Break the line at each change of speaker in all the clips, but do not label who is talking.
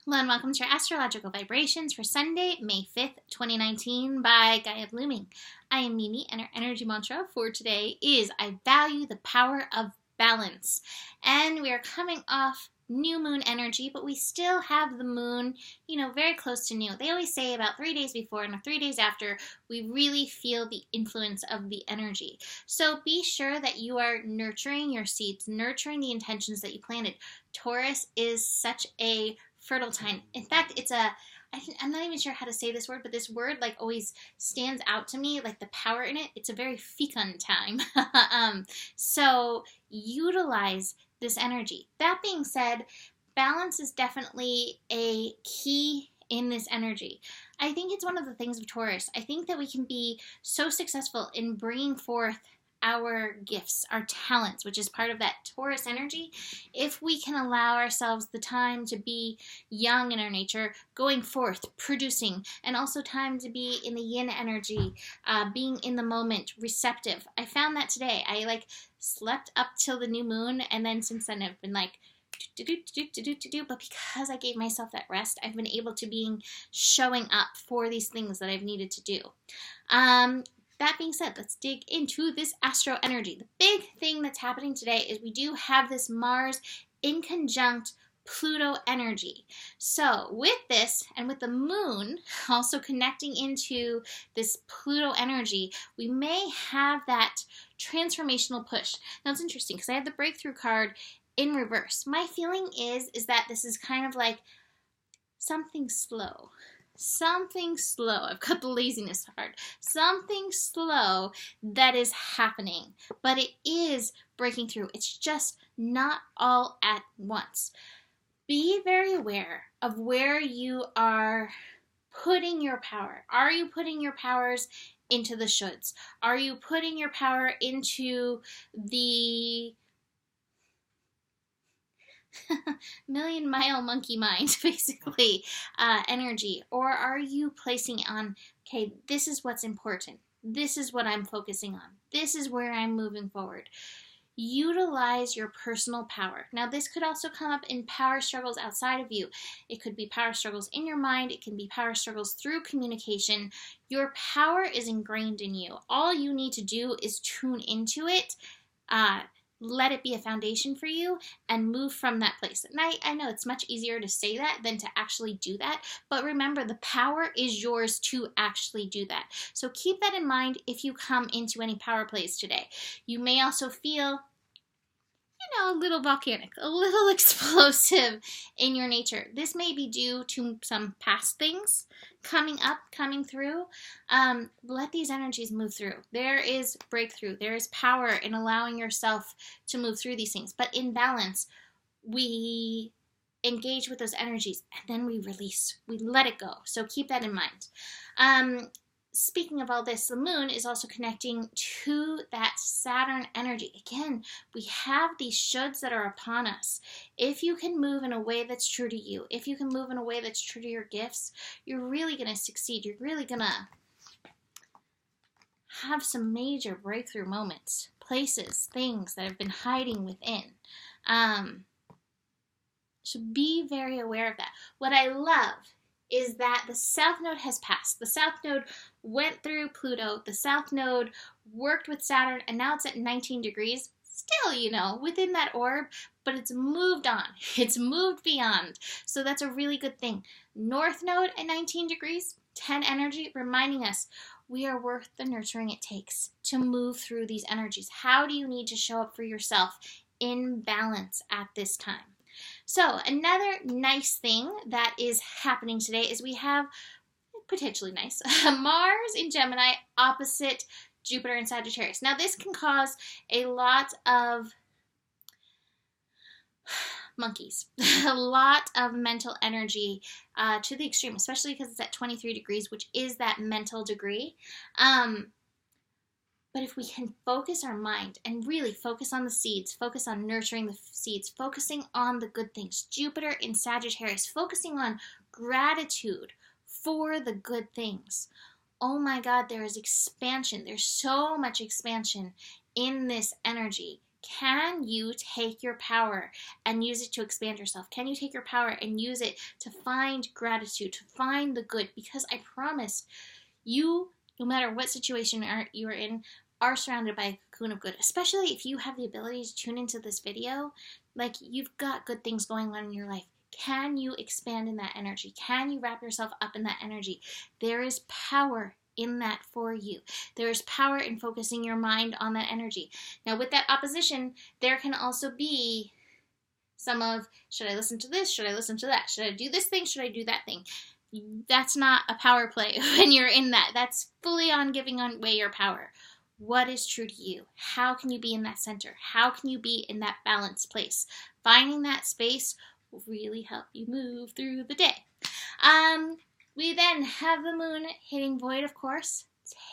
Hello and welcome to your astrological vibrations for Sunday, May 5th, 2019 by Gaia Blooming. I am Mimi and our energy mantra for today is I value the power of balance. And we are coming off new moon energy, but we still have the moon, very close to new. They always say about 3 days before and 3 days after, we really feel the influence of the energy. So be sure that you are nurturing your seeds, nurturing the intentions that you planted. Taurus is such a fertile time. In fact, I'm not even sure how to say this word, but this word always stands out to me, like the power in it. It's a very fecund time. So utilize this energy. That being said, balance is definitely a key in this energy. I think it's one of the things of Taurus. I think that we can be so successful in bringing forth our gifts, our talents, which is part of that Taurus energy, if we can allow ourselves the time to be young in our nature, going forth, producing, and also time to be in the yin energy, being in the moment, receptive. I found that today. I slept up till the new moon, and then since then I've been but because I gave myself that rest, I've been able to be showing up for these things that I've needed to do. That being said, let's dig into this astro energy. The big thing that's happening today is we do have this Mars Inconjunct Pluto energy. So with this and with the moon also connecting into this Pluto energy, we may have that transformational push. Now it's interesting because I have the breakthrough card in reverse. My feeling is that this is kind of like something slow. Something slow. I've got the laziness card. Something slow that is happening, but it is breaking through. It's just not all at once. Be very aware of where you are putting your power. Are you putting your powers into the shoulds? Are you putting your power into the million-mile monkey mind, basically, energy? Or are you placing on, okay, this is what's important. This is what I'm focusing on. This is where I'm moving forward. Utilize your personal power. Now, this could also come up in power struggles outside of you. It could be power struggles in your mind. It can be power struggles through communication. Your power is ingrained in you. All you need to do is tune into it, let it be a foundation for you, and move from that place. And I know it's much easier to say that than to actually do that, but remember, the power is yours to actually do that. So keep that in mind if you come into any power plays today. You may also feel a little volcanic, a little explosive in your nature. This may be due to some past things coming up, coming through. Let these energies move through. There is breakthrough. There is power in allowing yourself to move through these things. But in balance, we engage with those energies and then we release. We let it go. So keep that in mind. Speaking of all this, the moon is also connecting to that Saturn energy. Again, we have these shoulds that are upon us. If you can move in a way that's true to you, if you can move in a way that's true to your gifts, you're really going to succeed. You're really going to have some major breakthrough moments, places, things that have been hiding within. So be very aware of that. What I love is that the South Node has passed. The South Node went through Pluto. The South Node worked with Saturn, and now it's at 19 degrees. Still, within that orb, but it's moved on. It's moved beyond. So that's a really good thing. North Node at 19 degrees, 10 energy, reminding us we are worth the nurturing it takes to move through these energies. How do you need to show up for yourself in balance at this time? So another nice thing that is happening today is we have, potentially nice, Mars in Gemini opposite Jupiter in Sagittarius. Now this can cause a lot of monkeys, a lot of mental energy to the extreme, especially because it's at 23 degrees, which is that mental degree. But if we can focus our mind and really focus on the seeds, focus on nurturing the seeds, focusing on the good things, Jupiter in Sagittarius, focusing on gratitude for the good things. Oh my God, there is expansion. There's so much expansion in this energy. Can you take your power and use it to expand yourself? Can you take your power and use it to find gratitude, to find the good? Because I promise you, no matter what situation you are in, are surrounded by a cocoon of good. Especially if you have the ability to tune into this video, like you've got good things going on in your life. Can you expand in that energy? Can you wrap yourself up in that energy? There is power in that for you. There is power in focusing your mind on that energy. Now, with that opposition, there can also be some of, should I listen to this? Should I listen to that? Should I do this thing? Should I do that thing? That's not a power play when you're in that. That's fully on giving away your power. What is true to you? How can you be in that center? How can you be in that balanced place? Finding that space will really help you move through the day. We then have the moon hitting void, of course.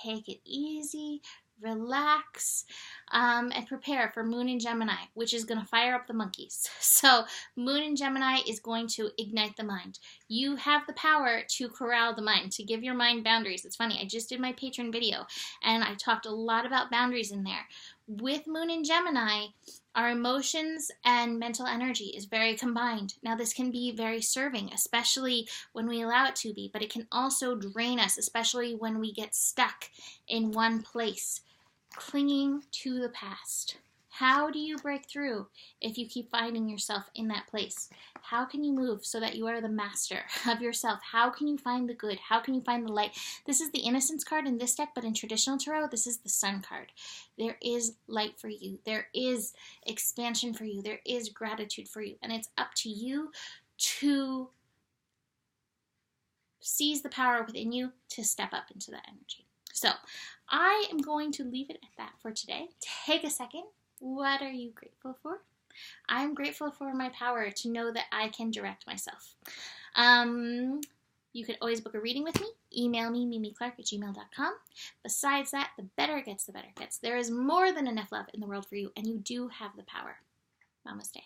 Take it easy, relax, and prepare for moon in Gemini, which is going to fire up the monkeys. So moon in Gemini is going to ignite the mind. You have the power to corral the mind, to give your mind boundaries. It's funny, I just did my patron video, and I talked a lot about boundaries in there. With moon in Gemini, our emotions and mental energy is very combined. Now, this can be very serving, especially when we allow it to be, but it can also drain us, especially when we get stuck in one place, clinging to the past. How do you break through if you keep finding yourself in that place? How can you move so that you are the master of yourself? How can you find the good? How can you find the light? This is the Innocence card in this deck, but in traditional tarot, this is the Sun card. There is light for you. There is expansion for you. There is gratitude for you. And it's up to you to seize the power within you to step up into that energy. So I am going to leave it at that for today. Take a second. What are you grateful for? I'm grateful for my power to know that I can direct myself. You could always book a reading with me. Email me, mimiclark@gmail.com. Besides that, the better it gets, the better it gets. There is more than enough love in the world for you, and you do have the power. Namaste.